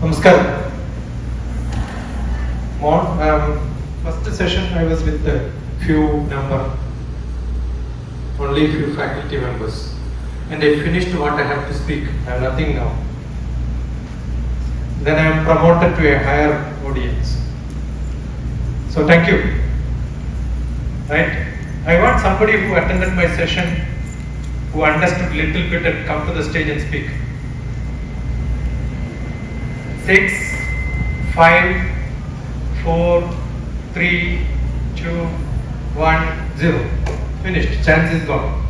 Namaskar. First session I was with a only few faculty members, and I finished what I have to speak. I have nothing now. Then I am promoted to a higher audience. So thank you. Right? I want somebody who attended my session, who understood little bit and come to the stage and speak. 6, 5, 4, 3, 2, 1, 0. Finished. Chance is gone.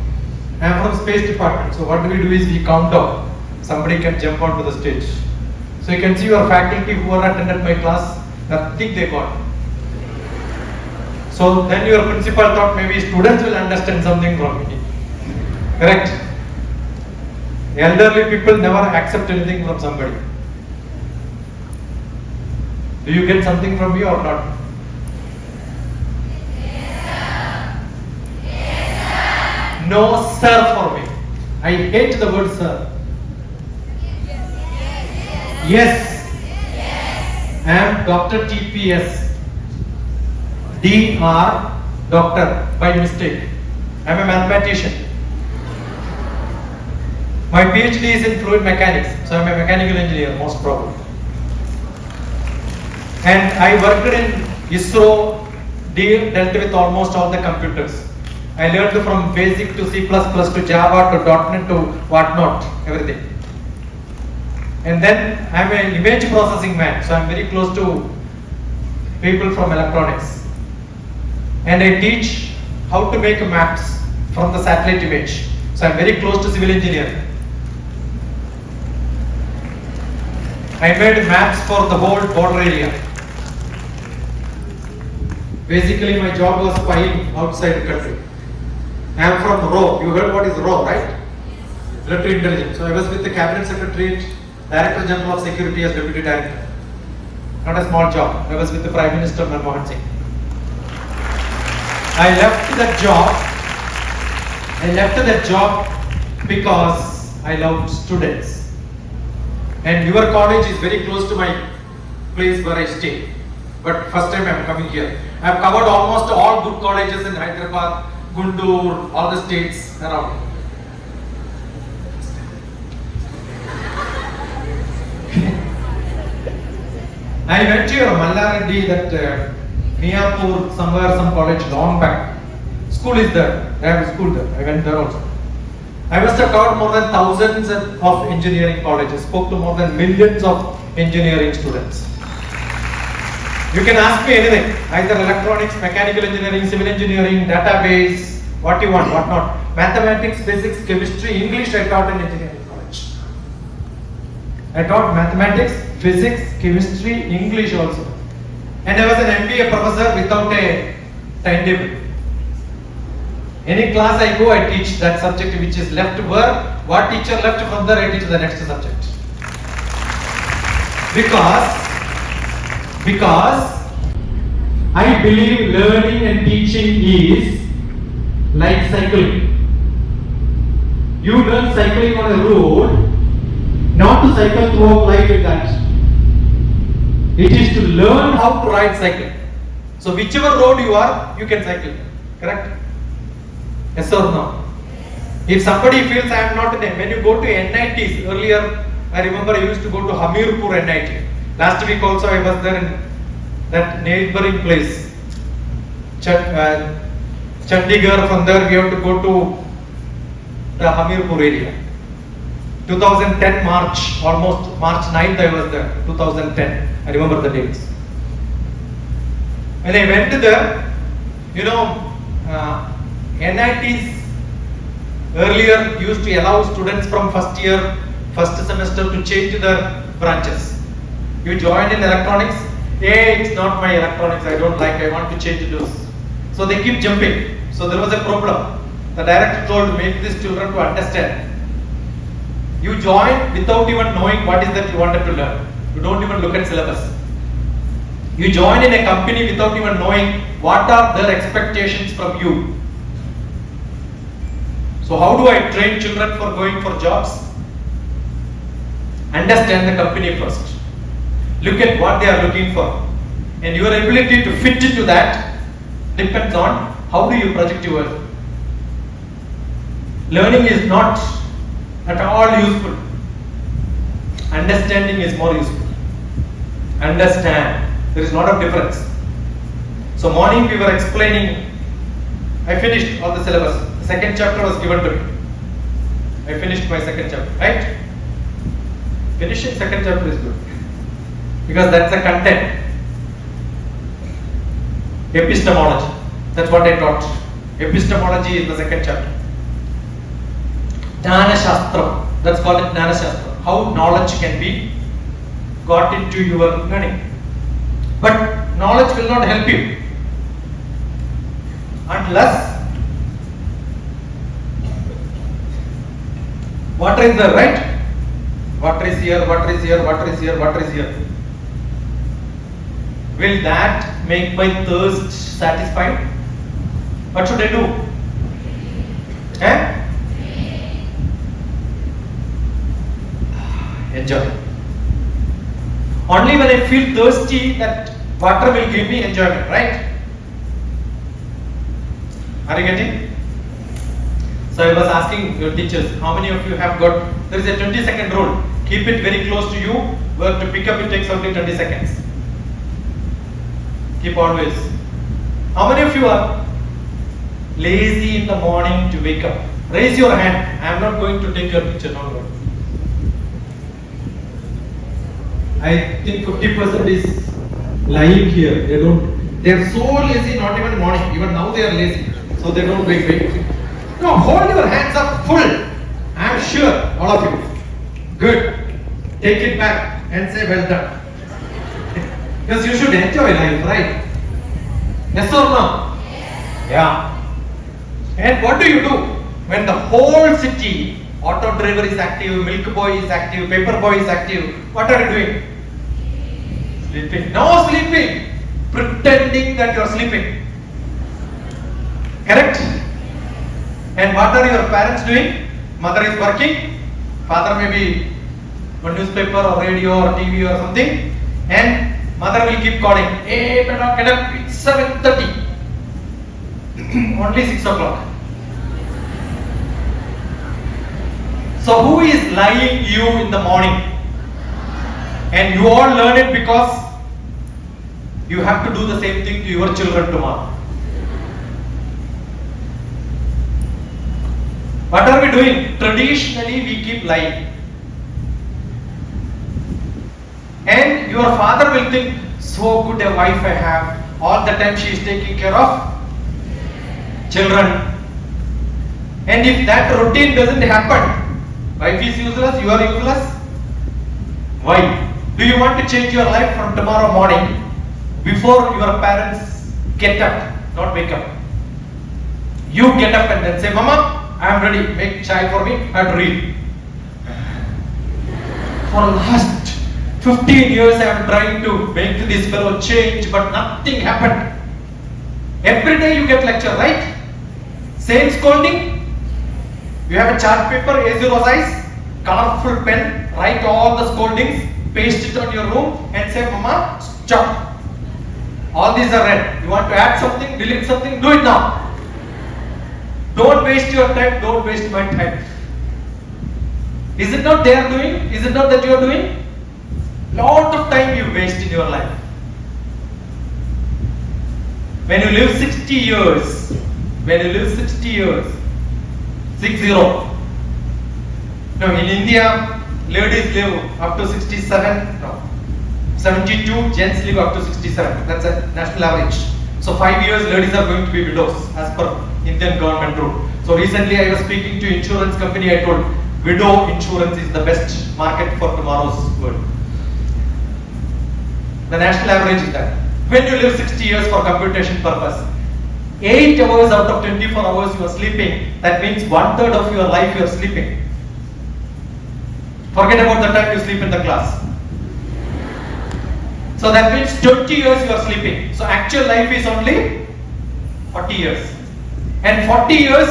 I am from space department. So what we do is we count down. Somebody can jump onto the stage. So you can see your faculty who are attended my class, nothing they got. So then your principal thought maybe students will understand something from me. Correct? Elderly people never accept anything from somebody. Do you get something from me or not? No sir for me. I hate the word sir. Yes. I am DrTPS. Dr. Doctor by mistake. I am a mathematician. My PhD is in fluid mechanics, so I am a mechanical engineer most probably. And I worked in ISRO, dealt with almost all the computers. I learned from basic to C++ to Java to .NET to whatnot, everything. And then I am an image processing man, so I am very close to people from electronics. And I teach how to make maps from the satellite image. So I am very close to civil engineering. I made maps for the whole border area. Basically, my job was spying outside the country. I am from RAW. You heard what is RAW, right? Military Intelligence. So I was with the Cabinet Secretariat, Director General of Security as Deputy Director. Not a small job. I was with the Prime Minister Manmohan Singh. I left that job because I loved students. And your college is very close to my place where I stay. But first time I am coming here. I have covered almost all good colleges in Hyderabad, Guntur, all the states around. I went to your Mallareddy, that Miyapur, somewhere, some college long back. School is there. I have a school there. I went there also. I must have covered more than thousands of engineering colleges, spoke to more than millions of engineering students. You can ask me anything, either electronics, mechanical engineering, civil engineering, database, what you want, what not. Mathematics, physics, chemistry, English I taught in engineering college. I taught mathematics, physics, chemistry, English also. And I was an MBA professor without a timetable. Any class I go, I teach that subject which is left where, what teacher left from there, I teach the next subject. Because I believe learning and teaching is like cycling. You learn cycling on a road, not to cycle throughout life with that. It is to learn how to ride cycle. So whichever road you are, you can cycle. Correct? Yes or no? If somebody feels I am not in when you go to NITs, earlier I remember I used to go to Hamirpur NIT. Last week also I was there in that neighboring place. Chandigarh, from there we have to go to the Hamirpur area. 2010 March, almost March 9th I was there, 2010. I remember the dates. When I went there, NITs earlier used to allow students from first year, first semester to change their branches. You join in electronics, hey, it's not my electronics, I don't like, I want to change those. So they keep jumping. So there was a problem. The director told, make these children to understand. You join without even knowing what is that you wanted to learn. You don't even look at syllabus. You join in a company without even knowing what are their expectations from you. So how do I train children for going for jobs? Understand the company first. look at what they are looking for. And your ability to fit into that depends on how do you project yours. Learning is not at all useful. Understanding is more useful. Understand. There is a lot of difference. So morning we were explaining, I finished all the syllabus. The second chapter was given to me. I finished my second chapter, right? Finishing second chapter is good. Because that's the content. Epistemology. That's what I taught. Epistemology is the second chapter. Jnana Shastra. That's called it Jnana Shastra. How knowledge can be got into your learning. But knowledge will not help you unless water is there, right? Water is here, water is here, water is here, water is here. Will that make my thirst satisfied? What should I do? Enjoy. Only when I feel thirsty that water will give me enjoyment, right? Are you getting? So I was asking your teachers, how many of you have got, there is a 20-second rule. Keep it very close to you, where to pick up it takes only 20 seconds. Keep always. How many of you are lazy in the morning to wake up? Raise your hand. I am not going to take your picture, don't worry. I think 50% is lying here. They are so lazy, not even morning. Even now they are lazy. So they don't wake. No, hold your hands up full. I am sure, all of you. Good. Take it back and say well done. Because you should enjoy life, right? Yes or no? Yes. Yeah. And what do you do when the whole city, auto driver is active, milk boy is active, paper boy is active? What are you doing? Sleeping. No sleeping. Pretending that you are sleeping. Correct? And what are your parents doing? Mother is working. Father may be on newspaper or radio or TV or something. And mother will keep calling. Hey, beta, get up. It's 7:30. Only 6 o'clock. So who is lying you in the morning? And you all learn it because you have to do the same thing to your children tomorrow. What are we doing? Traditionally we keep lying. And your father will think, so good a wife I have. All the time she is taking care of children. And if that routine doesn't happen, wife is useless, you are useless. Why? Do you want to change your life from tomorrow morning before your parents get up, not wake up? You get up and then say, Mama, I am ready, make chai for me, I have to read. For the last 15 years I am trying to make this fellow change, but nothing happened. Every day you get lecture, right? Same scolding. You have a chart paper, A0 size, colorful pen, write all the scoldings, paste it on your room and say, Mama, stop. All these are red. You want to add something, delete something, do it now. Don't waste your time, don't waste my time. Is it not they are doing? Is it not that you are doing? Lot of time you waste in your life. When you live 60 years, 60. No, in India, ladies live up to 67, no, 72, gents live up to 67. That's a national average. So 5 years ladies are going to be widows as per Indian government rule. So recently I was speaking to insurance company, I told widow insurance is the best market for tomorrow's world. The national average is that. When you live 60 years for computation purpose, 8 hours out of 24 hours you are sleeping, that means 1/3 of your life you are sleeping. Forget about the time you sleep in the class. So that means 20 years you are sleeping. So actual life is only 40 years. And 40 years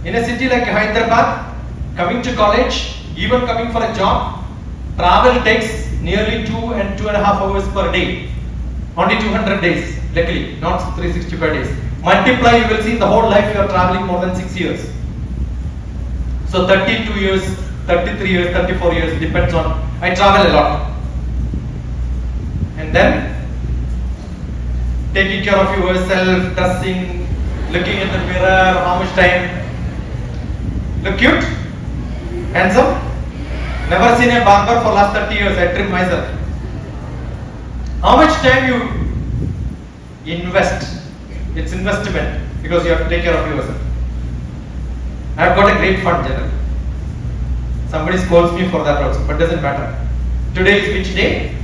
in a city like Hyderabad, coming to college, even coming for a job, travel takes nearly 2.5 hours per day. Only 200 days, luckily, not 365 days. Multiply, you will see the whole life you are traveling more than 6 years. So 32 years, 33 years, 34 years, depends on, I travel a lot. And then, taking care of yourself, dressing, looking in the mirror, how much time? Look cute? Handsome? Never seen a barber for last 30 years, I trim myself. How much time you invest? It's investment because you have to take care of yourself. I have got a great fund, general. Somebody scolds me for that also, but doesn't matter. Today is which day?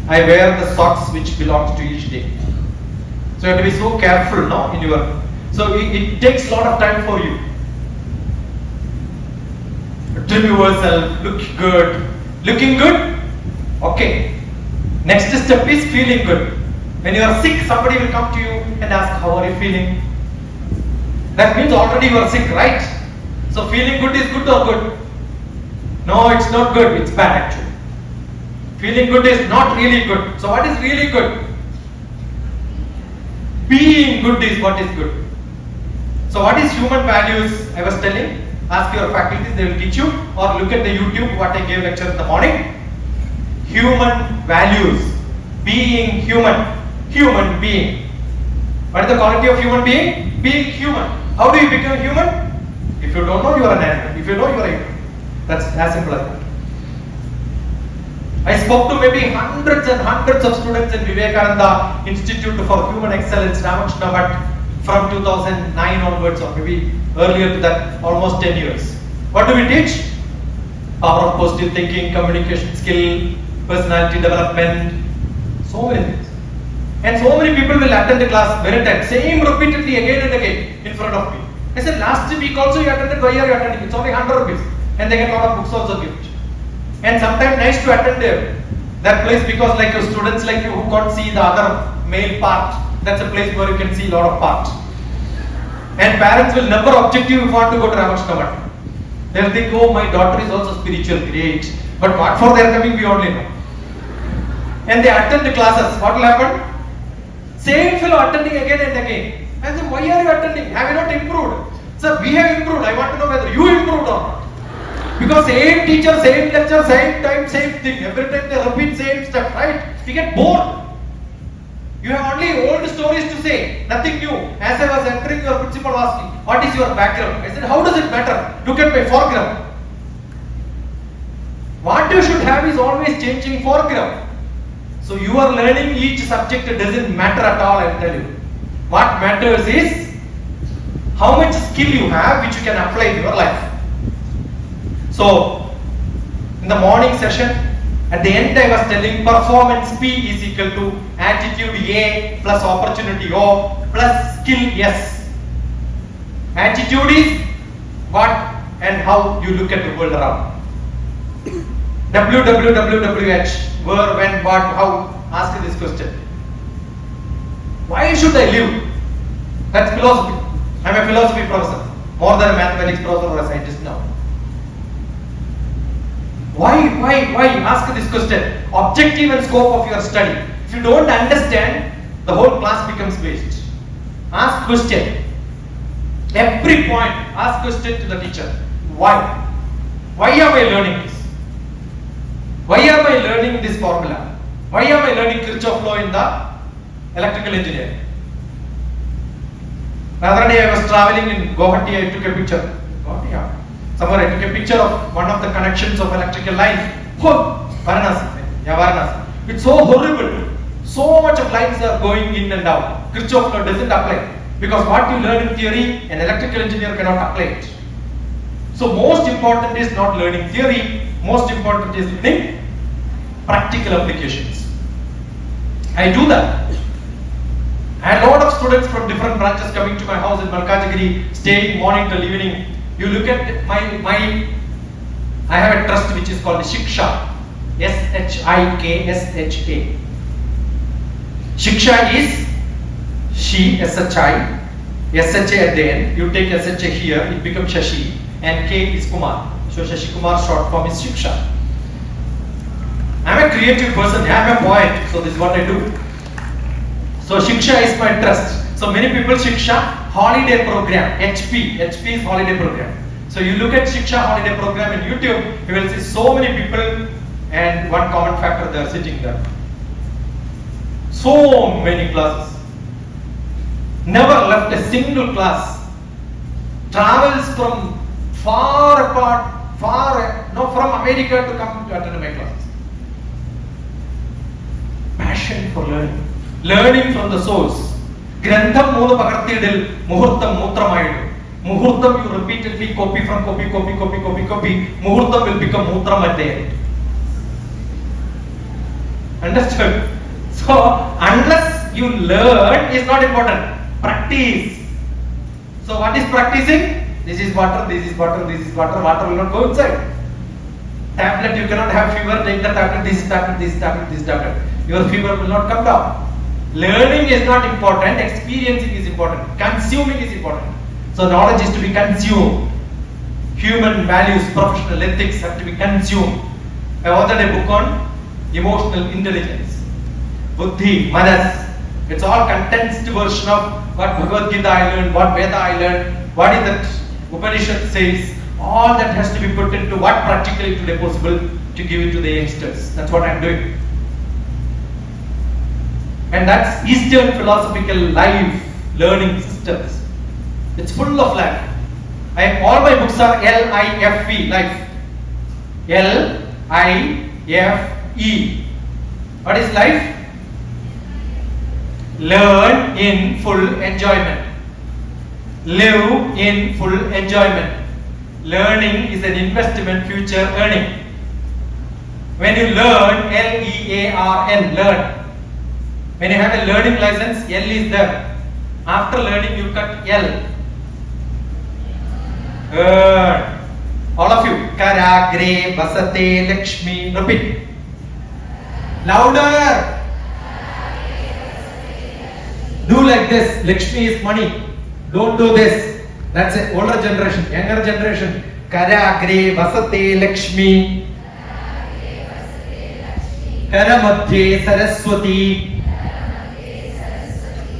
I wear the socks which belongs to each day. So you have to be so careful now in your. So it takes a lot of time for you. Trim yourself, look good. Looking good? Okay. Next step is feeling good. When you are sick, somebody will come to you and ask, how are you feeling? That means already you are sick, right? So feeling good is good or good? No, it's not good, it's bad actually. Feeling good is not really good. So what is really good? Being good is what is good. So what is human values? I was telling, ask your faculties, they will teach you, or look at the YouTube, what I gave lecture in the morning. Human values. Being human. Human being. What is the quality of human being? Being human. How do you become human? If you don't know, you are an animal. If you know, you are a human. That's as simple as that. I spoke to maybe hundreds and hundreds of students in Vivekananda Institute for Human Excellence, Secunderabad, from 2009 onwards, or maybe earlier to that, almost 10 years. What do we teach? Power of positive thinking, communication skill, personality development, so many things. And so many people will attend the class many times, same repeatedly again and again in front of me. I said, last week also you attended, why are you attending? It's only 100 rupees. And they get a lot of books also gift. And sometimes nice to attend that place because like your students like you who can't see the other male part, that's a place where you can see a lot of part. And parents will never object you if you want to go to Ramachnamath. They'll think, oh, my daughter is also spiritual, great. But what for they are coming, we only know. And they attend the classes. What will happen? Same fellow attending again and again. I said, why are you attending? Have you not improved? Sir, we have improved. I want to know whether you improved or not. Because same teacher, same lecture, same time, same thing. Every time they repeat same stuff, right? You get bored. You have only old stories to say, nothing new. As I was entering, your principal asked me, what is your background? I said, how does it matter? Look at my foreground. What you should have is always changing foreground. So you are learning each subject, it doesn't matter at all, I'll tell you. What matters is how much skill you have which you can apply in your life. So, in the morning session, at the end I was telling performance P is equal to attitude A plus opportunity O plus skill S. Attitude is what and how you look at the world around. WWWWH, where, when, what, how, ask this question. Why should I live? That's philosophy. I'm a philosophy professor, more than a mathematics professor or a scientist now. Why? Ask this question. Objective and scope of your study. If you don't understand, the whole class becomes waste. Ask question. Every point, ask question to the teacher. Why? Why am I learning this? Why am I learning this formula? Why am I learning Kirchhoff law in the electrical engineering? The other day I was traveling in Guwahati, I took a picture. Somewhere I took a picture of one of the connections of electrical line. Oh, Varanasi. It's so horrible. So much of lines are going in and out. Kirchhoff law doesn't apply. Because what you learn in theory, an electrical engineer cannot apply it. So most important is not learning theory, most important is learning practical applications. I do that. I had a lot of students from different branches coming to my house in Malkajagiri, staying morning till evening. You look at I have a trust which is called Shiksha. S-H-I-K-S-H-A. Shiksha is she, S-H-I, S-H-A at the end. You take S-H-A here, it becomes Shashi, and K is Kumar. So Shashi Kumar short form is Shiksha. a creative person. I'm a poet. So this is what I do. So Shiksha is my trust. So many people Shiksha holiday program. HP is holiday program. So you look at Shiksha holiday program in YouTube, you will see so many people and one common factor, they are sitting there. So many classes. Never left a single class. Travels from far apart, from America to come to attend my classes. Passion for learning. Learning from the source. Grantham Mula Pakartidil, Muhurtam Mutramayadu. Muhurtam you repeatedly copy. Muhurtam will become Mutram at the end. Understood? So, unless you learn is not important. Practice. So, what is practicing? This is water, water will not go inside. Tablet, you cannot have fever, take the tablet, this tablet. Your fever will not come down. Learning is not important, experiencing is important, consuming is important. So knowledge is to be consumed. Human values, professional ethics have to be consumed. I authored a book on emotional intelligence. Buddhi, Manas. It's all condensed version of what Bhagavad Gita I learned, what Veda I learned, what is that Upanishad says. All that has to be put into what practically today possible to give it to the youngsters. That's what I'm doing. And that's Eastern philosophical life learning systems. It's full of life. All my books are L-I-F-E, life. L-I-F-E. What is life? Learn in full enjoyment. Live in full enjoyment. Learning is an investment, future earning. When you learn, L-E-A-R-N, learn. When you have a learning license, L is there. After learning, you cut L. All of you. Karagre, Vasate, Lakshmi. Repeat. Louder. Do like this. Lakshmi is money. Don't do this. That's an older generation. Younger generation. Karagre, Vasate, Lakshmi. Karamadhye, Saraswati.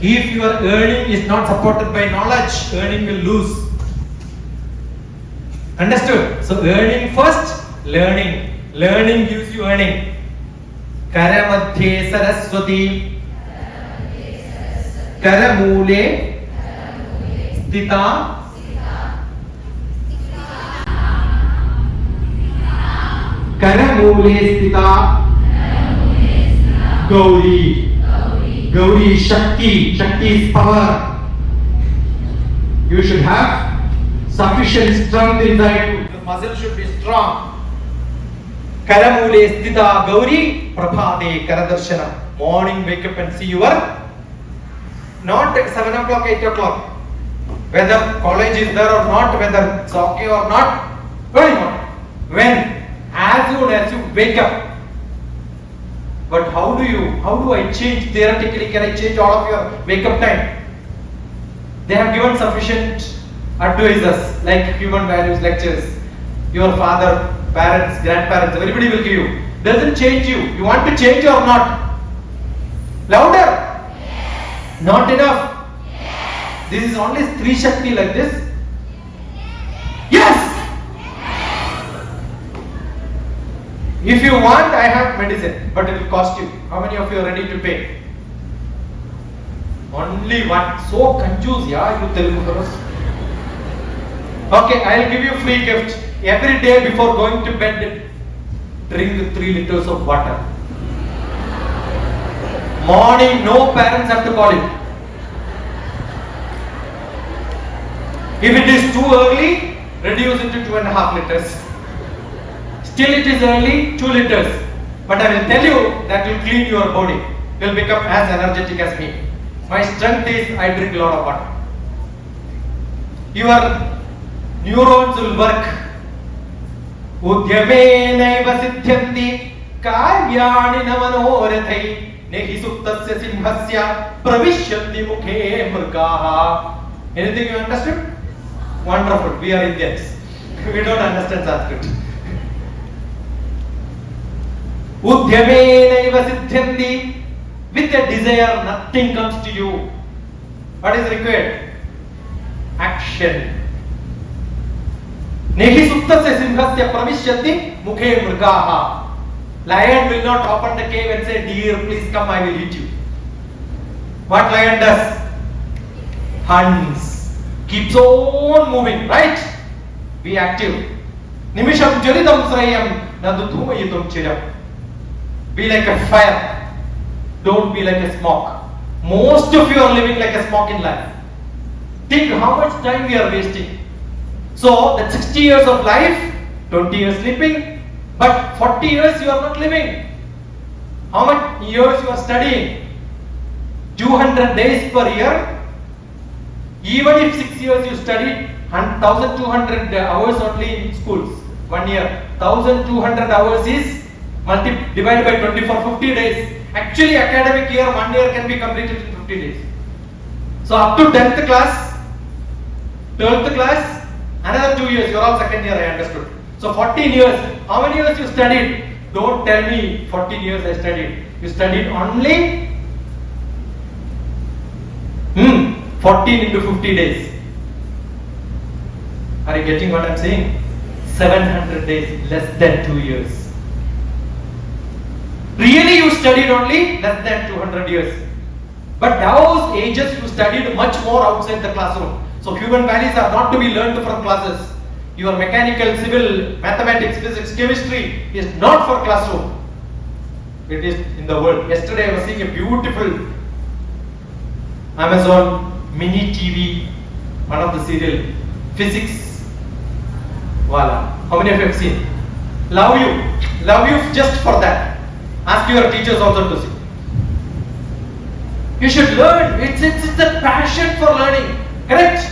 If your earning is not supported by knowledge, earning will lose. Understood? So earning first, learning. Learning gives you earning. Karamadhye Saraswati. Karamule Stita. Karamule Stita. Gauri. Gauri is Shakti. Shakti is power. You should have sufficient strength inside you. The muscle should be strong. Karamule Stita Gauri Prabhate Karadarshana. Morning, wake up and see your. Not at 7 o'clock, 8 o'clock. Whether college is there or not, whether it's okay or not, early morning. When? As soon as you wake up. But how do I change? Theoretically, can I change all of your wake up time? They have given sufficient advisors like human values lectures. Your father, parents, grandparents, everybody will give you. Doesn't change you. You want to change or not? Louder. Yes. Not enough. Yes. This is only Stri Shakti like this. Yes. If you want, I have medicine, but it will cost you. How many of you are ready to pay? Only one. So confused, yeah, you Telugu fellows. Okay, I will give you free gift. Every day before going to bed, drink 3 liters of water. Morning, no parents have to call you. If it is too early, reduce it to 2.5 liters. Still it is early, 2 liters. But I will tell you that will clean your body. You will become as energetic as me. My strength is I drink a lot of water. Your neurons will work. Udyame naiva siddhyanti karyani namanorathai nehi suktasya simhasya pravishyanti mukhe murgaha. Anything you understood? Wonderful. We are Indians. We don't understand Sanskrit. Udyamenaiva siddhyanti. With a desire, nothing comes to you. What is required? Action. Nehi suptasya simhasya pravishyati mukhe mrgaha. Lion will not open the cave and say, deer, please come, I will eat you. What lion does? Hunts. Keeps on moving, right? Be active. Nimisham jalitam srayam nadudhumayitum chiram. Be like a fire. Don't be like a smoke. Most of you are living like a smoke in life. Think how much time we are wasting. So, that 60 years of life, 20 years sleeping, but 40 years you are not living. How much years you are studying? 200 days per year. Even if 6 years you studied 1200 hours only in schools, 1 year, 1200 hours is divided by 20 for 50 days. Actually, academic year, 1 year can be completed in 50 days. So up to 10th class, 12th class, another 2 years, you are all second year, I understood. So 14 years, how many years you studied? Don't tell me 14 years I studied. You studied only 14 into 50 days. Are you getting what I am saying? 700 days, less than 2 years. Really you studied only less than 200 years. But those ages you studied much more outside the classroom. So human values are not to be learned from classes. Your mechanical, civil, mathematics, physics, chemistry is not for classroom. It is in the world. Yesterday I was seeing a beautiful Amazon mini TV, one of the serial, physics. Voila. How many of you have seen? Love you just for that. Ask your teachers also to see. You should learn. It's the passion for learning. Correct?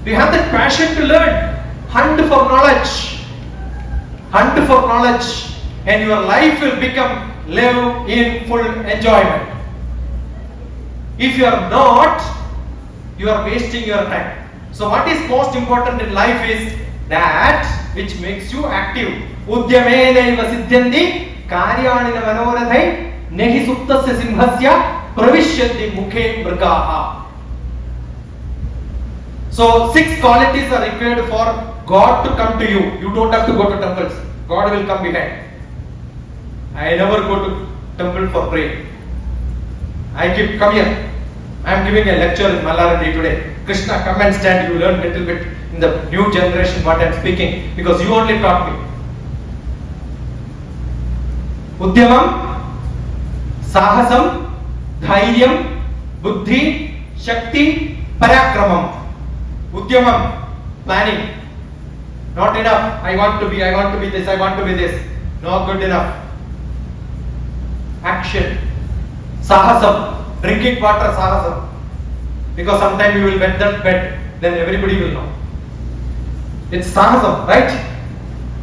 Do you have that passion to learn? Hunt for knowledge. Hunt for knowledge. And your life will become live in full enjoyment. If you are not, you are wasting your time. So what is most important in life is that which makes you active. Udyamenaiva siddhyanti karyanina manorathai nehi suptasya simhasya pravishyanti mukhe mrgaha. So 6 qualities are required for God to come to you. You don't have to go to temples. God will come behind. I never go to temple for praying. Come here. I am giving a lecture in Mallaradi today. Krishna, come and stand. You learn little bit in the new generation what I am speaking because you only taught me. Udyamam, Sahasam, Dhairyam, Buddhi, Shakti, Parakramam. Udyamam, planning. Not enough. I want to be this, I want to be this. Not good enough. Action. Sahasam, drinking water, sahasam. Because sometime you will wet that bed, then everybody will know. It's sahasam, right?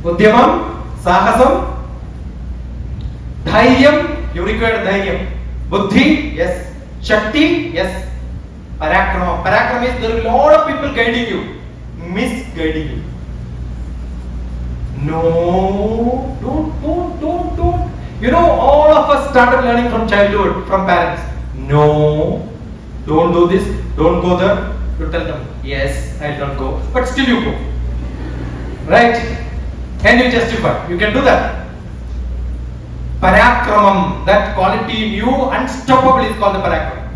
Udyamam, Sahasam, Dhairyam, you require dhairyam. Buddhi, yes. Shakti, yes. Parakrama. Parakrama is there will be a lot of people guiding you, misguiding you. No, don't. You know, all of us started learning from childhood, from parents. No, don't do this, don't go there. You tell them, yes, I don't go. But still you go. Right? Can you justify? You can do that. Parakramam, that quality in you, unstoppable is called the parakramam.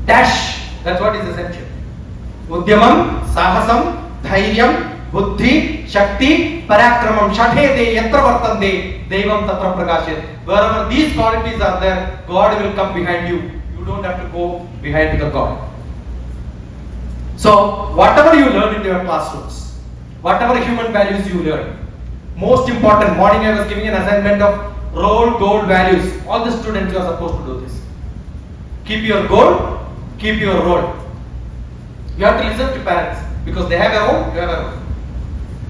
Dash, that's what is essential. Udyamam, Sahasam, Dhairyam, Buddhi, Shakti, Parakramam, Shathe yatra vartande, Devam tatra prakashyat. Wherever these qualities are there, God will come behind you. You don't have to go behind the God. So, whatever you learn in your classrooms, whatever human values you learn, most important, morning I was giving an assignment of role, goal, values. All the students you are supposed to do this. Keep your goal, keep your role. You have to listen to parents because they have a role, you have a role.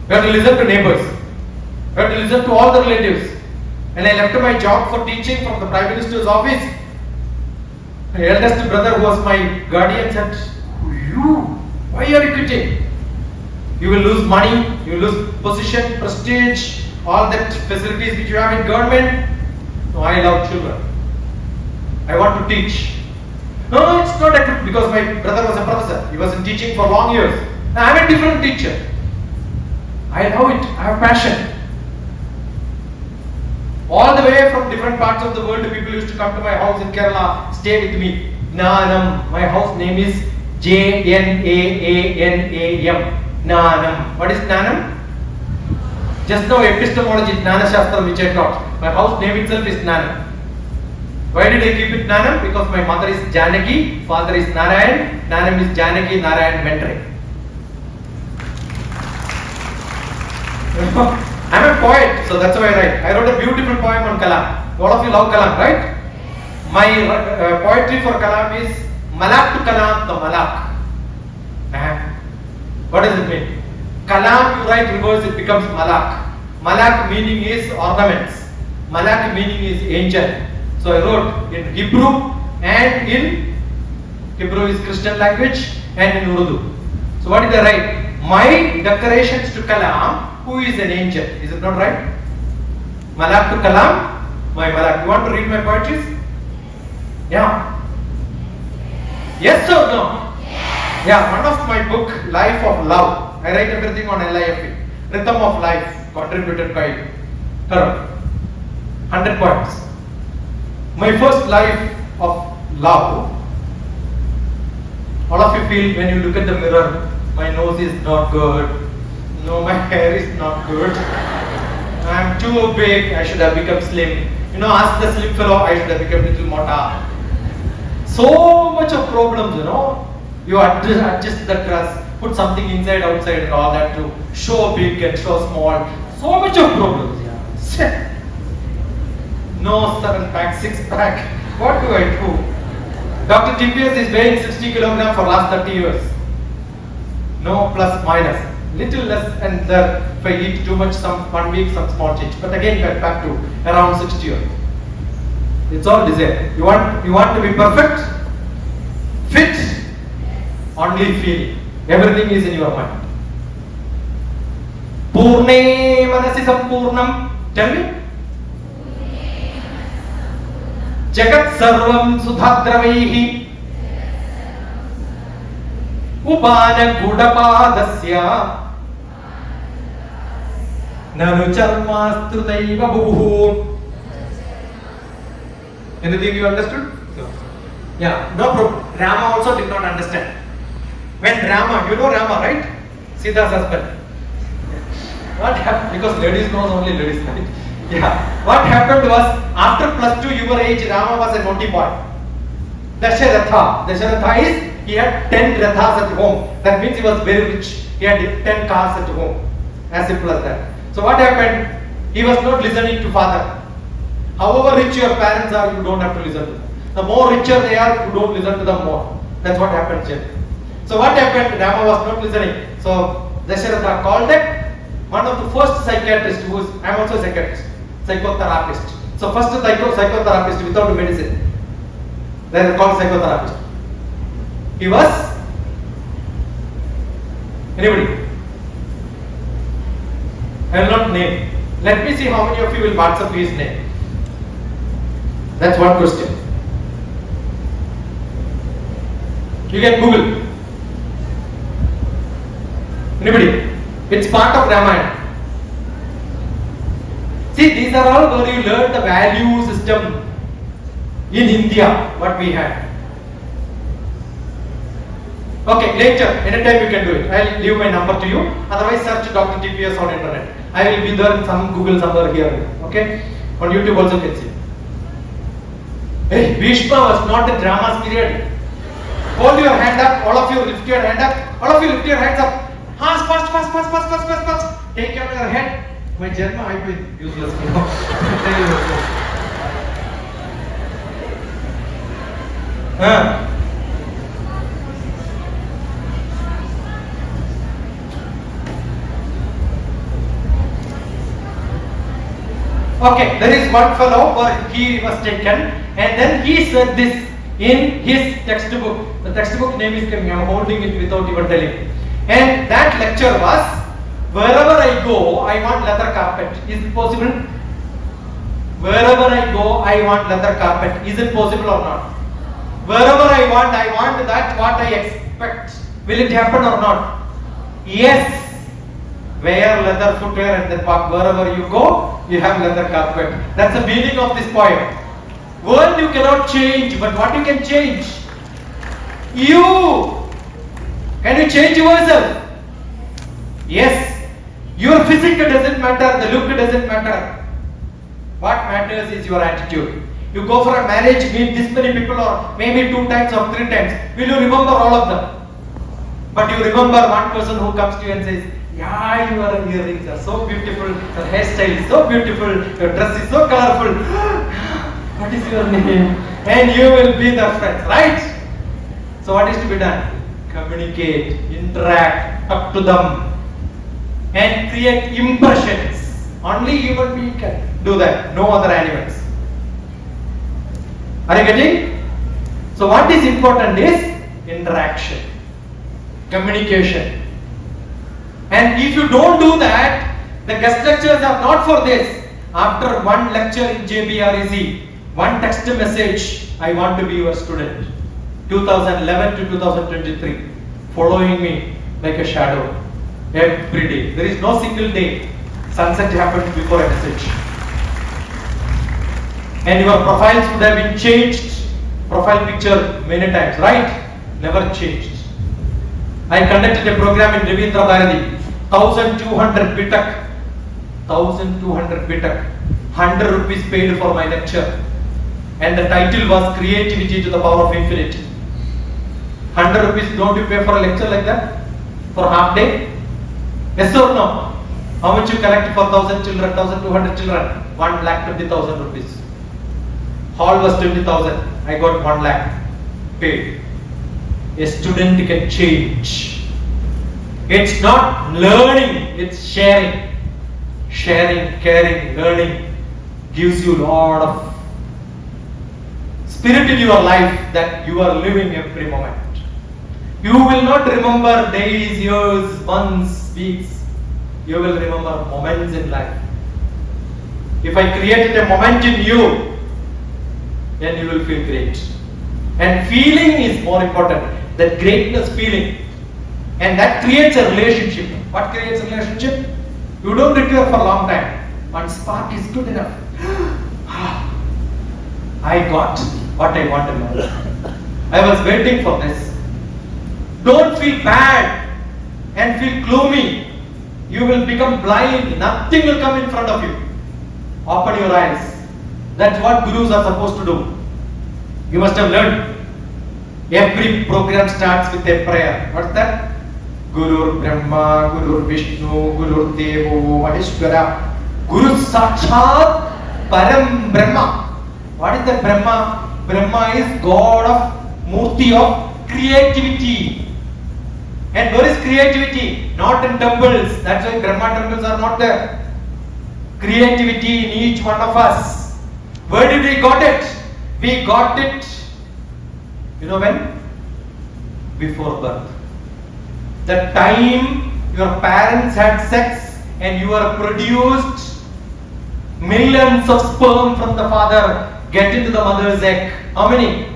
You have to listen to neighbors. You have to listen to all the relatives. When I left my job for teaching from the Prime Minister's office, my eldest brother who was my guardian said, why are you quitting? You will lose money, you will lose position, prestige, all that facilities which you have in government. No, I love children. I want to teach. No, it's not equipped because my brother was a professor. He was in teaching for long years. Now, I'm a different teacher. I love it. I have passion. All the way from different parts of the world, people used to come to my house in Kerala, stay with me. Nanam. My house name is Jnaanam. Nanam. What is Nanam? Just now epistemology, Jnana Shastra which I taught. My house name itself is Nanam. Why did I keep it Nanam? Because my mother is Janaki, father is Narayan. Nanam is Janaki, Narayan, Mentre. I'm a poet, so that's why I write. I wrote a beautiful poem on Kalam. All of you love Kalam, right? My poetry for Kalam is Malak to Kalam, the Malak. What does it mean? Kalam, you write reverse, it becomes Malak. Malak meaning is ornaments. Malak meaning is angel. So I wrote in Hebrew and in Hebrew is Christian language and in Urdu. So what did I write? My decorations to Kalam, who is an angel. Is it not right? Malak to Kalam, my Malak. You want to read my poetries? Yeah. Yes or no? Yeah, one of my book, Life of Love. I write everything on LIFE. Rhythm of Life, contributed by her. 100 poems. My first Life of Love. All of you feel when you look at the mirror, my nose is not good. No, my hair is not good. I am too big, I should have become slim. You know, ask the slim fellow, I should have become little mota. So much of problems, you know. You adjust the dress, put something inside, outside and all that to show big and show small. So much of problems, yeah. No 7-pack, 6-pack. What do I do? DrTPS is weighing 60 kilograms for last 30 years. No plus minus. Little less and there, if I eat too much some 1 week, some small change. But again back to around 60 years. It's all desire. You want to be perfect? Fit? Only feeling. Everything is in your mind. Purne manasi sampurnam. Tell me. Jagat sarvam sudhadravaihi. Upana gudapadasya. Nanu charmastrutaiva buhu. Anything you understood? No. Yeah, no problem. Rama also did not understand. When Rama, you know Rama, right? Sita's husband. What happened? Because ladies knows only ladies, right? Yeah. What happened was, after +2 your age, Rama was a naughty boy. Dasharatha. Dasharatha is, he had 10 rathas at home. That means he was very rich. He had 10 cars at home. As simple as that. So what happened? He was not listening to father. However rich your parents are, you don't have to listen to them. The more richer they are, you don't listen to them more. That's what happened, Jim. So what happened? Rama was not listening. So Dasharatha called it. One of the first psychiatrists who was, I am also a psychiatrist, psychotherapist. So first psychotherapist without medicine. They are called psychotherapist. He was, anybody? I will not name. Let me see how many of you will WhatsApp his name. That's one question. You can Google. Anybody? It's part of Ramayana. See, these are all where you learn the value system in India, what we have. Okay, later, anytime you can do it. I'll leave my number to you. Otherwise, search DrTPS on internet. I will be there in some Google somewhere here. Okay? On YouTube also you can see. Hey, Bhishma was not in Rama's period. Hold your hand up. All of you lift your hand up. All of you lift your hands up. Fast. Take care of your head. My Janma, I've been useless. Okay, there is one fellow where he was taken and then he said this in his textbook. The textbook name is coming, I am holding it without even telling. And that lecture was Wherever I go, I want leather carpet. Is it possible? Wherever I go, I want leather carpet. Is it possible or not? Wherever I want that what I expect. Will it happen or not? Yes. Wear leather footwear and then walk. Wherever you go, you have leather carpet. That's the meaning of this poem. World you cannot change, but what you can change? You. Can you change yourself? Yes. Your physique doesn't matter, the look doesn't matter. What matters is your attitude. You go for a marriage, meet this many people or maybe 2 times or 3 times. Will you remember all of them? But you remember one person who comes to you and says, yeah, your earrings are so beautiful, your hairstyle is so beautiful, your dress is so colorful. What is your name? And you will be their friends, right? So what is to be done? Communicate, interact, talk to them and create impressions. Only human being can do that, no other animals. Are you getting? So what is important is interaction, communication. And if you don't do that, the guest lectures are not for this. After one lecture in JBREC, one text message, I want to be your student. 2011 to 2023, following me like a shadow every day. There is no single day sunset happens before a message. And your profiles would have been changed, profile picture many times, right? Never changed. I conducted a program in Ravindra Bharati, 1200 BTEC, 1200 BTEC, 100 rupees paid for my lecture. And the title was Creativity to the Power of Infinity. 100 rupees, don't you pay for a lecture like that? For half day? Yes or no? How much you collect for 1000 children, 1200 children? 1,20,000 rupees. Hall was 20,000. I got 1 lakh paid. A student can change. It's not learning, it's sharing. Sharing, caring, learning gives you a lot of spirit in your life that you are living every moment. You will not remember days, years, months, weeks. You will remember moments in life. If I created a moment in you, then you will feel great. And feeling is more important. That greatness feeling. And that creates a relationship. What creates a relationship? You don't require for a long time. One spark is good enough. I got what I wanted. I was waiting for this. Don't feel bad and feel gloomy. You will become blind. Nothing will come in front of you. Open your eyes. That's what gurus are supposed to do. You must have learned. Every program starts with a prayer. What's that? Guru Brahma, Guru Vishnu, Guru Devo Maheshwara, Guru Sakshat Param Brahma. What is that Brahma? Brahma is God of Murti of creativity. And where is creativity? Not in temples. That's why Brahma temples are not there. Creativity in each one of us. Where did we got it? We got it. You know when? Before birth. The time your parents had sex and you are produced, millions of sperm from the father get into the mother's egg. How many?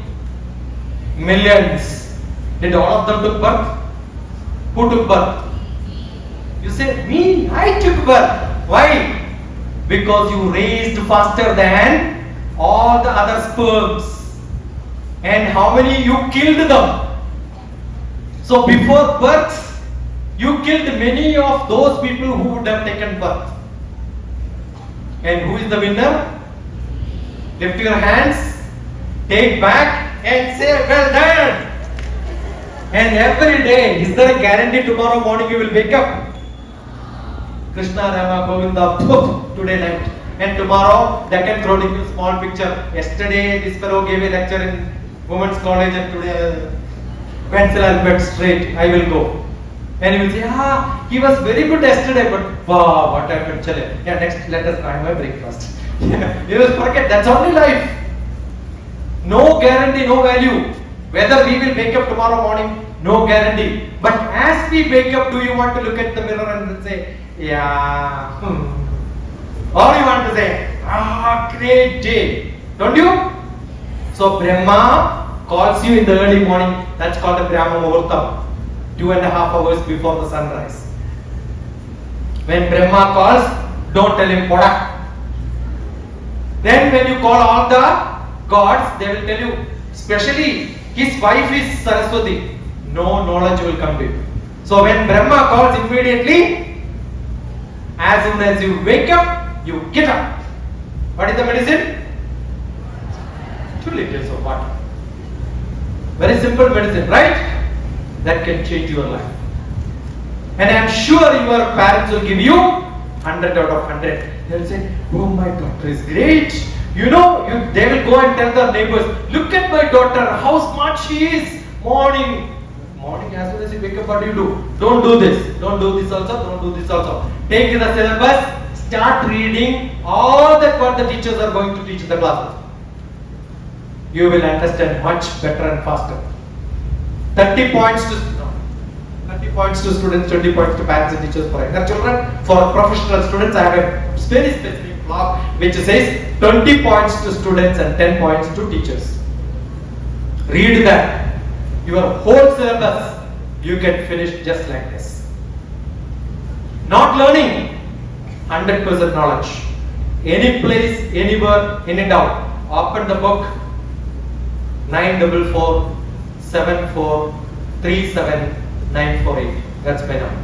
Millions. Did all of them took birth? Who took birth? You say, me, I took birth. Why? Because you raised faster than all the other sperms. And how many you killed them? So before birth, you killed many of those people who would have taken birth. And who is the winner? Lift your hands, take back and say, well done. And every day, is there a guarantee tomorrow morning you will wake up? Krishna Rama Govinda, today night. And tomorrow, Deccan Chronicle, small picture. Yesterday, this fellow gave a lecture in Women's College and today, pencil alphabet straight, I will go. And he will say, he was very good yesterday, but wow, what happened? Chale. Yeah, next let us try my breakfast. You will forget, that's only life. No guarantee, no value. Whether we will wake up tomorrow morning, no guarantee. But as we wake up, do you want to look at the mirror and say, Yeah. Or you want to say, great day. Don't you? So Brahma calls you in the early morning. That's called the Brahma Muhurtam. 2.5 hours before the sunrise. When Brahma calls, don't tell him Poda. Then when you call all the gods, they will tell you, especially his wife is Saraswati, no knowledge will come to you. So when Brahma calls immediately, as soon as you wake up, you get up. What is the medicine? 2 liters of water. Very simple medicine, right? That can change your life. And I am sure your parents will give you 100 out of 100. They will say, oh, my daughter is great. You know, they will go and tell their neighbors, look at my daughter, how smart she is. Morning, as soon as you wake up, what do you do? Don't do this. Don't do this also. Don't do this also. Take the syllabus, start reading all that what the teachers are going to teach in the classes. You will understand much better and faster. 30 points to students, 20 points to parents and teachers for their children. For professional students, I have a very specific blog which says 20 points to students and 10 points to teachers. Read that. Your whole syllabus you can finish just like this. Not learning, 100% knowledge. Any place, anywhere, any doubt. Open the book. 944 74 37 948. That's my number.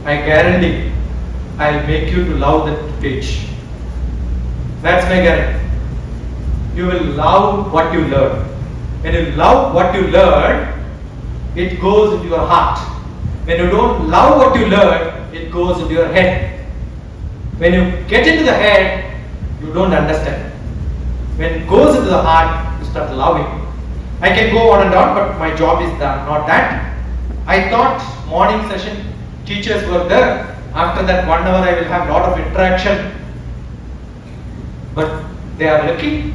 I guarantee I'll make you to love that page. That's my guarantee. You will love what you learn. When you love what you learn, it goes into your heart. When you don't love what you learn, it goes into your head. When you get into the head, you don't understand. When it goes into the heart, you start loving. I can go on and on, but my job is not that. I thought morning session, teachers were there. After that 1 hour, I will have a lot of interaction. But they are lucky.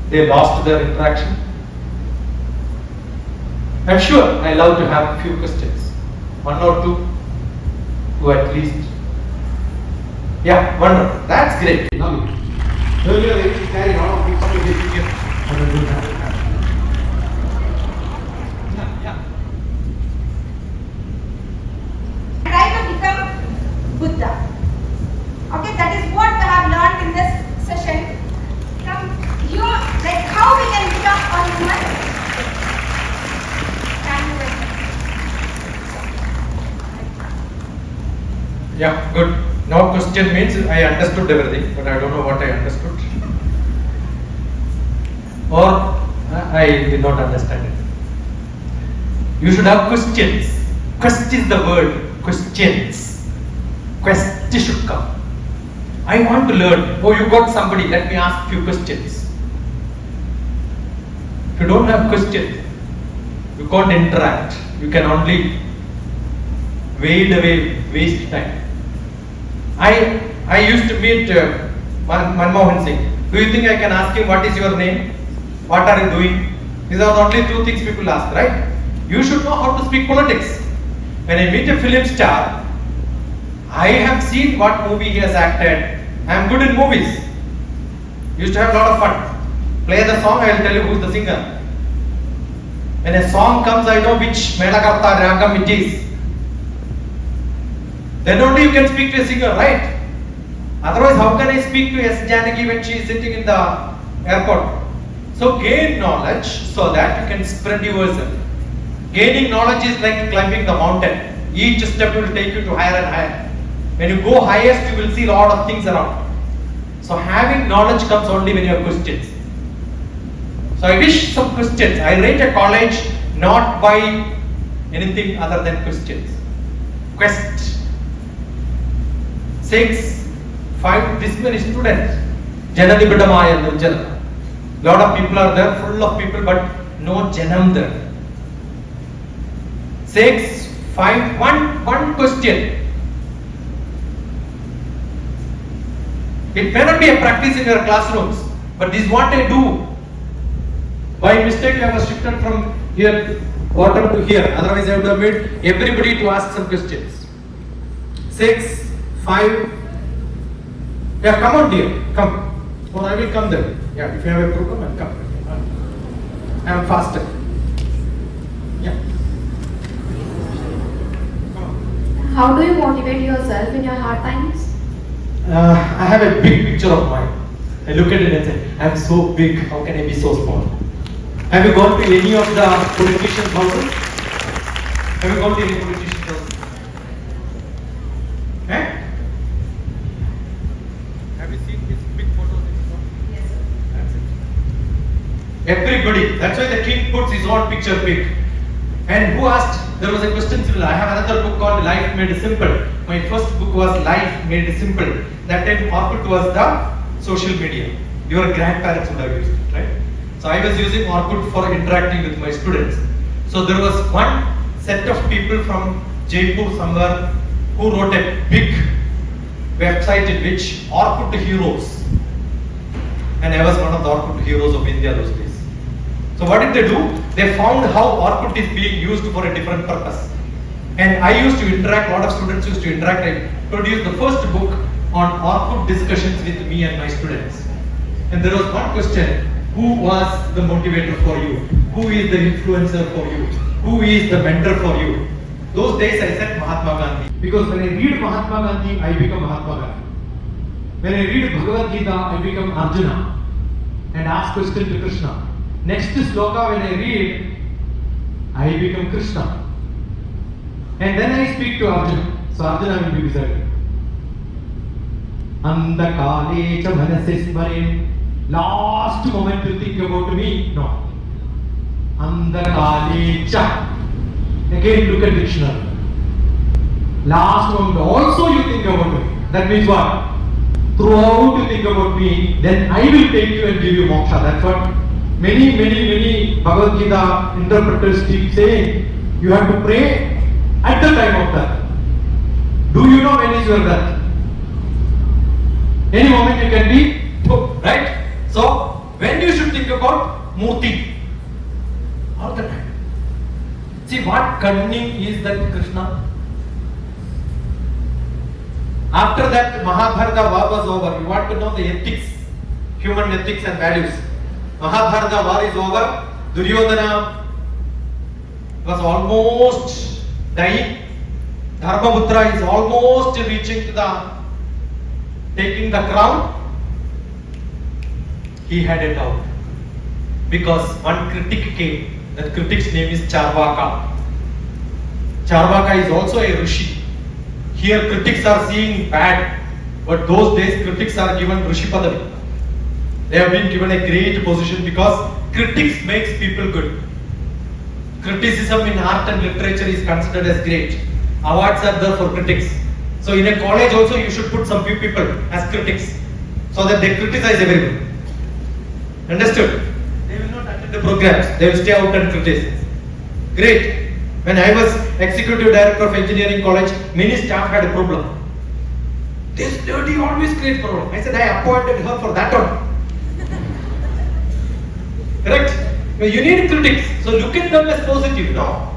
They lost their interaction. I'm sure I love to have a few questions. 1 or 2, who at least. Yeah, wonderful. That's great. Earlier, I used to carry a lot of books to get here. Try to become Buddha. Okay, that is what we have learned in this session. From you, like how we can become a human. Yeah, good. Now question means I understood everything, but I don't know what I understood. Or I did not understand it. You should have questions. Quest is the word. Questions. Quest should come. I want to learn. Oh, you got somebody. Let me ask few questions. If you don't have questions, you can't interact. You can only wade away, waste time. I used to meet Manmohan Singh. Do you think I can ask him what is your name? What are you doing? These are the only 2 things people ask, right? You should know how to speak politics. When I meet a film star, I have seen what movie he has acted. I am good in movies. Used to have a lot of fun. Play the song, I will tell you who is the singer. When a song comes, I know which Melakarta Ragam it is. Then only you can speak to a singer, right? Otherwise, how can I speak to S. Janaki when she is sitting in the airport? So gain knowledge so that you can spread yourself. Gaining knowledge is like climbing the mountain. Each step will take you to higher and higher. When you go highest, you will see a lot of things around. So having knowledge comes only when you have questions. So I wish some questions. I rate a college not by anything other than questions. Quest. 6, 5, this many students. Janani Bidamaya Nurjana. Lot of people are there, full of people, but no Janam there. 6, 5, one question. It may not be a practice in your classrooms, but this is what I do. By mistake, I was shifted from here, bottom to here. Otherwise, I would have made everybody to ask some questions. 6, 5. Yeah, come on dear, come. Or I will come there. Yeah, if you have a problem, I'll come. I am faster. Yeah. Come on. How do you motivate yourself in your hard times? I have a big picture of mine. I look at it and say, I am so big, how can I be so small? Have you gone to any of the politicians' houses? Have you gone to any politicians' houses? Eh? Have you seen his big photos in his house? Yes, sir. That's it. Everybody. That's why the king puts his own picture big. And who asked? There was a question similar. I have another book called Life Made Simple. My first book was Life Made Simple. That time Orkut was the social media. Your grandparents would have used it, right? So I was using Orkut for interacting with my students. So there was one set of people from Jaipur somewhere who wrote a big website in which Orkut heroes. And I was one of the Orkut heroes of India those days. So what did they do? They found how Orkut is being used for a different purpose. And I used to interact, a lot of students used to interact. I produced the first book on Orkut discussions with me and my students. And there was one question, who was the motivator for you? Who is the influencer for you? Who is the mentor for you? Those days I said Mahatma Gandhi. Because when I read Mahatma Gandhi, I become Mahatma Gandhi. When I read Bhagavad Gita, I become Arjuna and ask question to Krishna. Next sloka when I read, I become Krishna. And then I speak to Arjuna. So Arjuna will be beside me. Andakale cha manase smare. Last moment you think about me? No. Andakale cha. Again look at dictionary. Last moment also you think about me. That means what? Throughout you think about me, then I will take you and give you moksha. That's what many Bhagavad Gita interpreters keep saying. You have to pray at the time of death. Do you know when is your death? Any moment you can be, right? So, when you should think about Murti? All the time. See what cunning is that Krishna? After that Mahabharata war was over, you want to know the ethics, human ethics and values. Mahabharata war is over, Duryodhana was almost dying. Dharmaputra is almost reaching to the taking the crown. He had a doubt because one critic came. That critic's name is Charvaka. Charvaka is also a rishi. Here critics are seeing bad, but those days critics are given rishi padavi. They have been given a great position because critics makes people good. Criticism in art and literature is considered as great. Awards are there for critics. So in a college also you should put some few people as critics so that they criticize everyone. Understood? They will not attend the programs. They will stay out and criticize. Great. When I was executive director of engineering college, many staff had a problem. This lady always creates problem. I said I appointed her for that one. Correct? You need critics. So look at them as positive, no?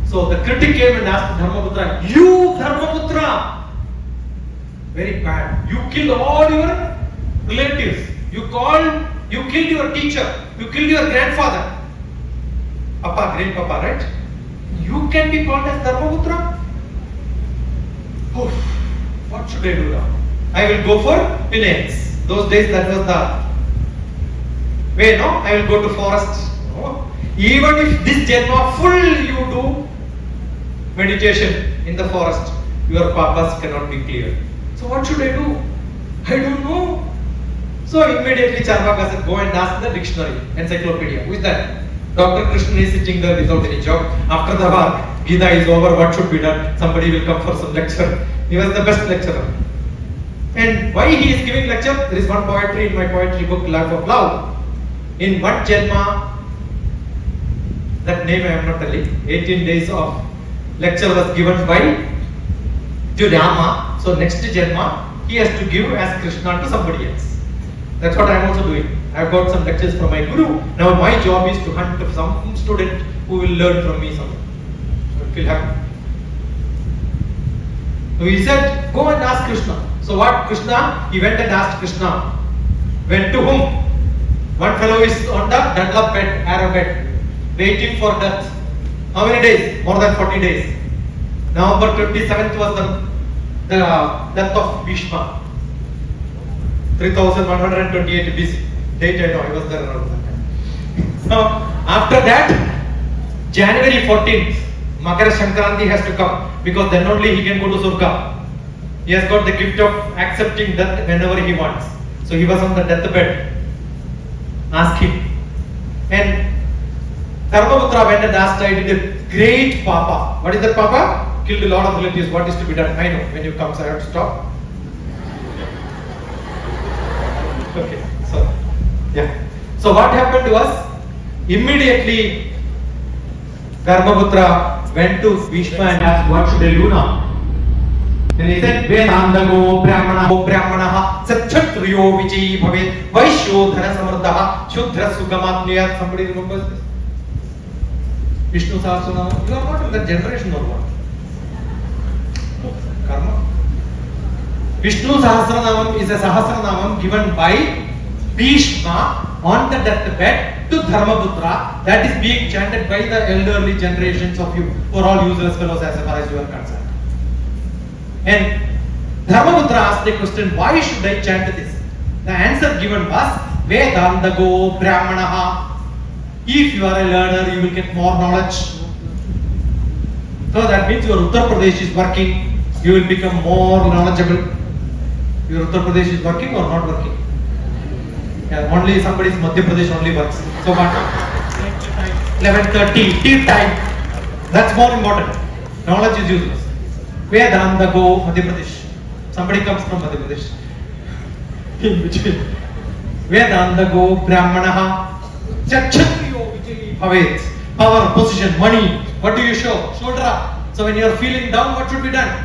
So the critic came and asked Dharmaputra, you Dharmaputra, very bad. You killed all your relatives. You killed your teacher. You killed your grandfather. Papa, grandpapa, right? You can be called as Dharmaputra? Oh, what should I do now? I will go for penance. Those days that was the way, no? I will go to forest. No? Even if this Janma full you do meditation in the forest, your papas cannot be clear. So what should I do? I don't know. So immediately Charvaka said, go and ask the dictionary, encyclopedia. Who is that? Dr. Krishnan is sitting there without any job. After the war, Gita is over, what should be done? Somebody will come for some lecture. He was the best lecturer. And why he is giving lecture? There is one poetry in my poetry book, Life of Love. In one Janma, that name I am not telling, 18 days of lecture was given by Rama. So next Janma, he has to give as Krishna to somebody else. That's what I am also doing. I have got some lectures from my guru. Now my job is to hunt some student who will learn from me something. I feel happy. So he said, go and ask Krishna. So what Krishna? He went and asked Krishna. Went to whom? One fellow is on the deadlock bed, arrow bed, waiting for death. How many days? More than 40 days. November 27th was the death of Bhishma. 3128 BC. Date I know, I was there around that time. So after that, January 14th, Makara Sankranti has to come, because then only he can go to Surga. He has got the gift of accepting death whenever he wants. So he was on the deathbed. Ask him. And Dharmaputra went and asked, I did a great papa. What is that papa? Killed a lot of relatives. What is to be done? I know. When you come, so I have to stop. Okay. So, yeah. So what happened was, immediately Dharmaputra went to Bhishma and asked, what should I do now? And he said, Vedandago Brahmanaha Satchatriyo Vijayi Bhavet Vaishodhana Samardaha Shudra Sugamatniyat. Somebody remembers this? Vishnu Sahasranama. You are not in that generation or what? Karma. Vishnu Sahasranamam is a Sahasranamam given by Bhishma on the deathbed to Dharmaputra, that is being chanted by the elderly generations of you, who are all useless fellows as far as you are concerned. And Dharmaputra asked the question, why should I chant this? The answer given was, Vedandago Brahmanaha. If you are a learner, you will get more knowledge. So that means your Uttar Pradesh is working, you will become more knowledgeable. Your Uttar Pradesh is working or not working? Yeah, only somebody's Madhya Pradesh only works. So what? 11:30, tea time. That's more important. Knowledge is useless. Vedanta go Madhya Pradesh. Somebody comes from Madhya Pradesh. In between. Vedanta go Brahmanaha. Chakshatriyo Vijayi Bhavet. Power, position, money. What do you show? Shoulder up. So when you are feeling down, what should be done?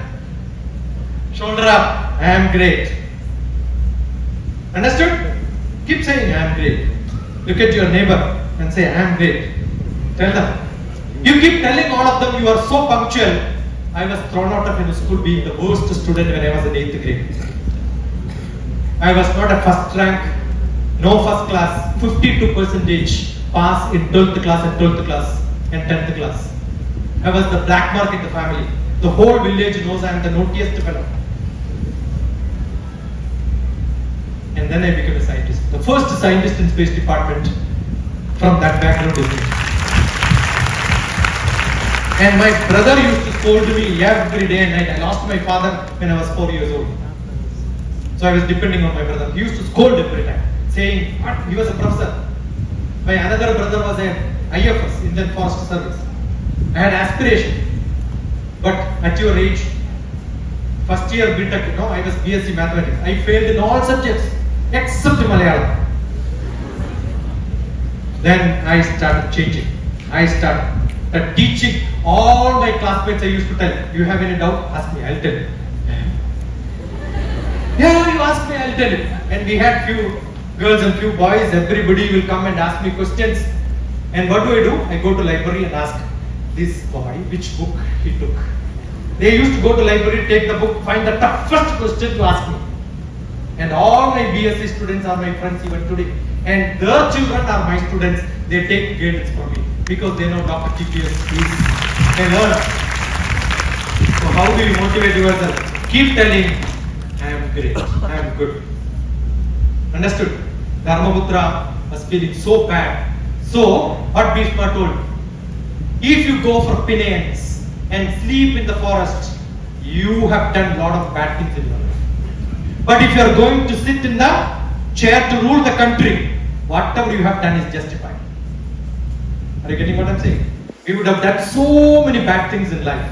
Shoulder up. I am great. Understood? Keep saying I am great. Look at your neighbor and say I am great. Tell them. You keep telling all of them you are so punctual. I was thrown out of school being the worst student when I was in 8th grade. I was not a first rank, no first class, 52% pass in 12th class and 12th class and 10th class. I was the black mark in the family. The whole village knows I am the naughtiest fellow. And then I became a scientist. The first scientist in space department from that background is me. And my brother used to scold me every day and night. I lost my father when I was 4 years old. So I was depending on my brother. He used to scold every time, saying, what? He was a professor. My another brother was an IFS, Indian Forest Service. I had aspiration. But at your age, first year BTech, I was BSc Mathematics. I failed in all subjects except Malayalam. Then I started changing. I started teaching all my classmates. I used to tell, you have any doubt? Ask me, I'll tell you. Yeah, you ask me, I'll tell you. And we had few girls and few boys. Everybody will come and ask me questions. And what do? I go to library and ask this boy which book he took. They used to go to library, take the book, find the toughest question to ask me. And all my BSc students are my friends even today. And their children are my students. They take guidance from me because they know DrTPS is a learner. So how do you motivate yourself? Keep telling, I am great, I am good. Understood? Dharmaputra was feeling so bad. So, what Bhishma told, if you go for penance and sleep in the forest, you have done a lot of bad things in your life. But if you are going to sit in the chair to rule the country, whatever you have done is justified. Are you getting what I'm saying? We would have done so many bad things in life.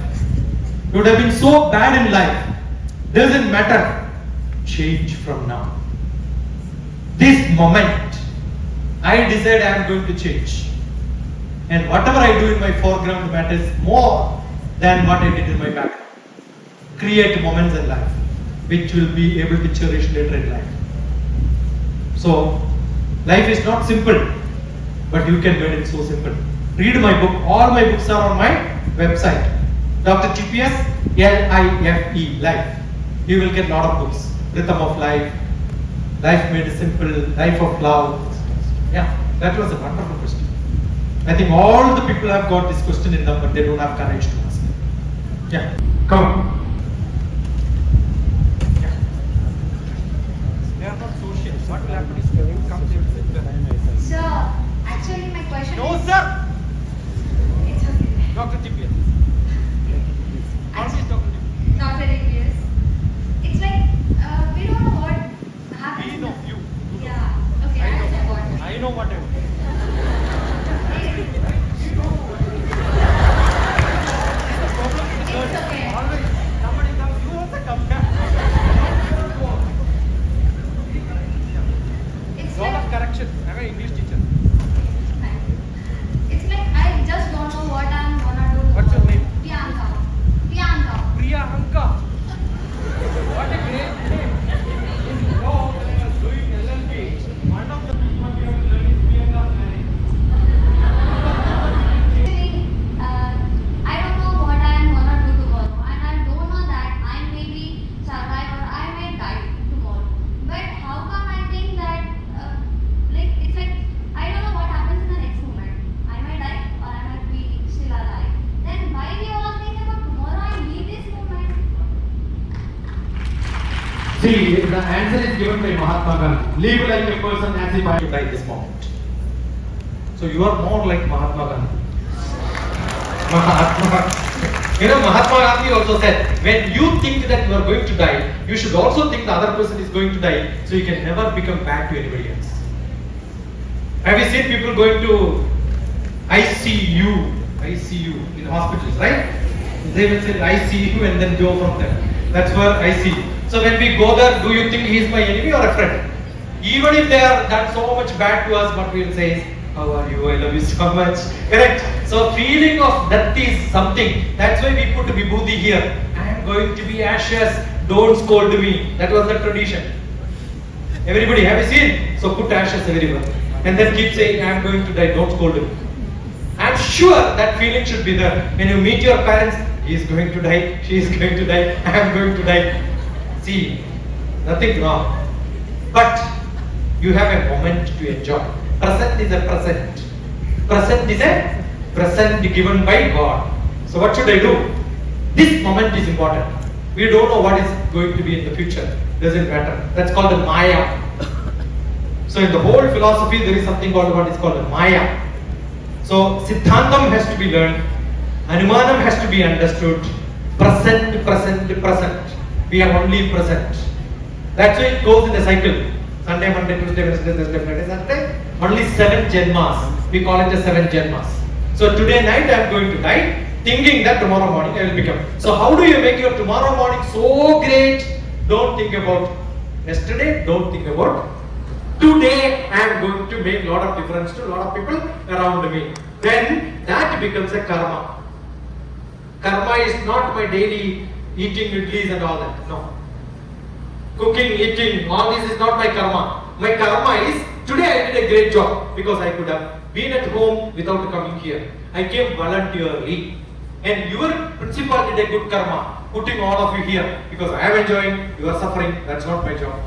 We would have been so bad in life. Doesn't matter. Change from now. This moment, I decide I am going to change. And whatever I do in my foreground matters more than what I did in my background. Create moments in life which will be able to cherish later in life. So, life is not simple, but you can make it so simple. Read my book. All my books are on my website, DrTPS, LIFE, life. You will get lot of books. Rhythm of Life, Life Made Simple, Life of Love. Yeah, that was a wonderful question. I think all the people have got this question in them, but they don't have courage to ask it. Yeah, come on. They are not social. What will happen is when you come there with them. Sir, actually my question No, is... sir. It's okay. DrTPS. Always DrTPS. DrTPS. It's like, we don't know what happens. We know you. Yeah. Okay, I understand what. I know what I want. It's okay. Always somebody comes, you also come back. It's Lot of like, correction. I'm an English teacher. it's like I just don't know what I'm gonna do. What's your name? Priyanka. Priyanka. Priyanka. What a great name. In law, when I was doing LLB, one of the people we have learned is Priyanka's marriage. Actually, I don't know what I'm gonna do tomorrow, and I don't know that I may be survive or I may die tomorrow. But how come I think that, like, it's like I don't know what happens in the next moment. I might die or I might be still alive. Then why we all think about tomorrow? I need this moment. See, the answer is given by Mahatma Gandhi. Live like a person as if I die this moment. So you are more like Mahatma Gandhi. You know, Mahatma Gandhi also said, when you think that you are going to die, you should also think the other person is going to die, so you can never become bad to anybody else. Have you seen people going to ICU in hospitals, right? They will say ICU and then go from there. That's where ICU. So when we go there, do you think he is my enemy or a friend? Even if they are done so much bad to us, what we will say is, how are you? I love you so much. Correct? So feeling of death is something. That's why we put vibhuti here. I am going to be ashes. Don't scold me. That was the tradition. Everybody, have you seen? So put ashes everywhere. And then keep saying, I am going to die. Don't scold me. I am sure that feeling should be there. When you meet your parents, he is going to die. She is going to die. I am going to die. See, nothing wrong. But you have a moment to enjoy. Present is a present. Present is a present given by God. So what should I do? This moment is important. We don't know what is going to be in the future. Doesn't matter. That's called the Maya. So in the whole philosophy, there is something called what is called the Maya. So Siddhantam has to be learned. Anumanam has to be understood. Present, present, present. We are only present. That's why it goes in a cycle. Sunday, Monday, Tuesday, Wednesday, Thursday, Friday, Saturday. Only 7 Janmas. We call it the 7 Janmas. So today night I am going to die, thinking that tomorrow morning I will become. So how do you make your tomorrow morning so great? Don't think about yesterday. Don't think about today. I am going to make a lot of difference to a lot of people around me. Then that becomes a karma. Karma is not my daily eating idlis and all that. No. Cooking, eating, all this is not my karma. My karma is, today I did a great job because I could have been at home without coming here. I came voluntarily. And your principal did a good karma, putting all of you here because I am enjoying, you are suffering. That's not my job.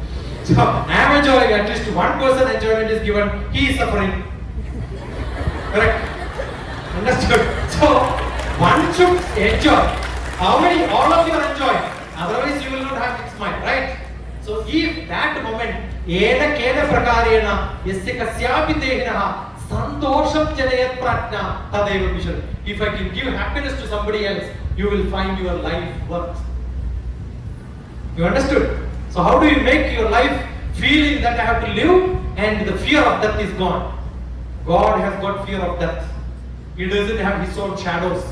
So I am enjoying, at least one person enjoyment is given, he is suffering. Correct? Understood? So one should enjoy. How many? All of you are enjoying. Otherwise you will not have this mind, right? So if that moment, ena kena prakarena, yasya kasyapi tehnaha, santosham janayat prajna, tadeva vishal. If I can give happiness to somebody else, you will find your life worth. You understood? So how do you make your life feeling that I have to live and the fear of death is gone? God has got fear of death. He doesn't have his own shadows.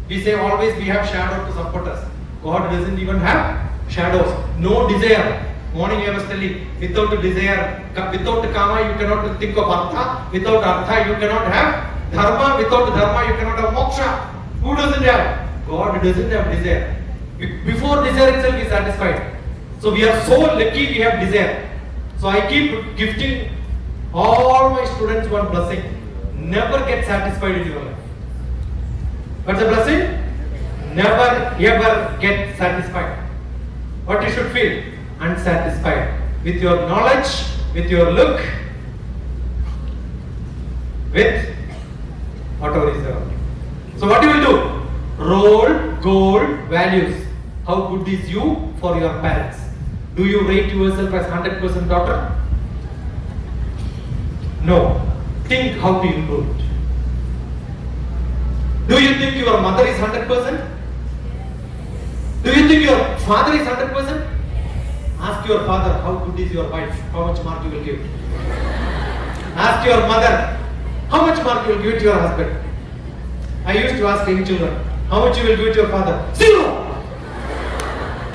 We say always we have shadow to support us. God doesn't even have shadows. No desire. Morning I was telling, without a desire, without kama you cannot think of artha. Without artha you cannot have dharma. Without dharma you cannot have moksha. Who doesn't have? God doesn't have desire. Before desire itself is satisfied. So we are so lucky we have desire. So I keep gifting all my students one blessing. Never get satisfied in your life. What's the blessing? never ever get satisfied. What you should feel? Unsatisfied with your knowledge, with your look, with whatever is there. So what you will do? Role, goal, values. How good is you for your parents? Do you rate yourself as 100% daughter? No. Think how to improve it. Do you think your mother is 100%? Do you think your father is 100%? Ask your father, how good is your wife? How much mark you will give? Ask your mother, how much mark you will give to your husband? I used to ask any children, how much you will give to your father? 0!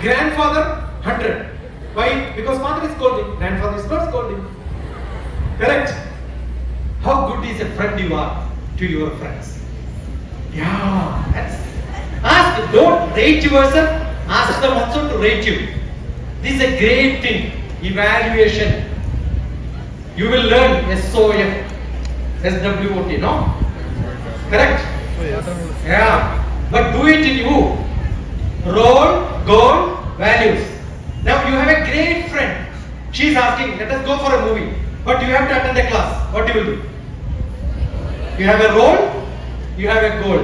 Grandfather, 100. Why? Because father is scolding, grandfather is not scolding. Correct? How good is a friend you are to your friends? Yeah, that's. Ask, don't rate yourself, ask them also to rate you. This is a great thing. Evaluation. You will learn SOF, SWOT, no? Correct? Yeah. But do it in you. Role, goal, values. Now you have a great friend. She is asking, let us go for a movie. But you have to attend a class. What you will do? You have a role, you have a goal.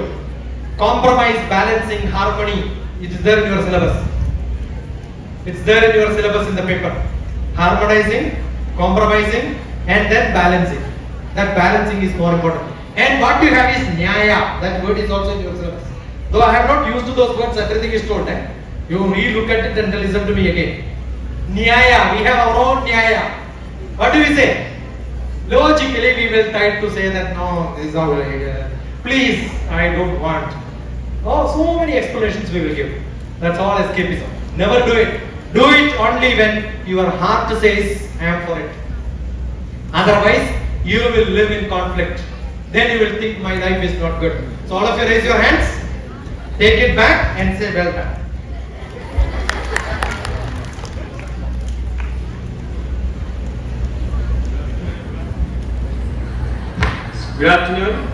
Compromise, balancing, harmony. It is there in your syllabus. It's there in your syllabus in the paper. Harmonizing, compromising, and then balancing. That balancing is more important. And what you have is nyaya. That word is also in your syllabus. Though I have not used those words, everything is told. You re-look at it and listen to me again. Nyaya. We have our own nyaya. What do we say? Logically, we will try to say that no, this is how. Please, I don't want. Oh, so many explanations we will give. That's all escapism. Never do it. Do it only when your heart says, I am for it. Otherwise, you will live in conflict. Then you will think my life is not good. So all of you raise your hands, take it back and say well done. Good afternoon.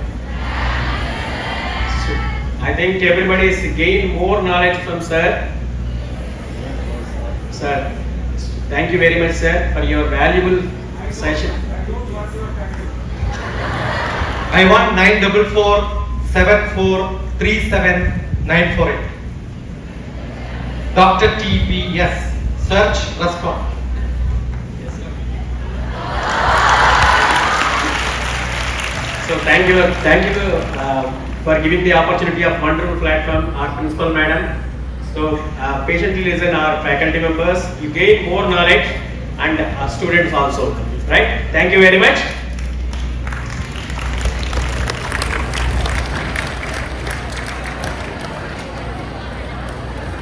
I think everybody has gained more knowledge from sir. Sir, thank you very much, sir, for your valuable session. I want 944-7437-948. DrTPS. Search, respond. So thank you for giving the opportunity of wonderful platform, our principal madam. So patiently listen our faculty members. You gain more knowledge and our students also. Right? Thank you very much.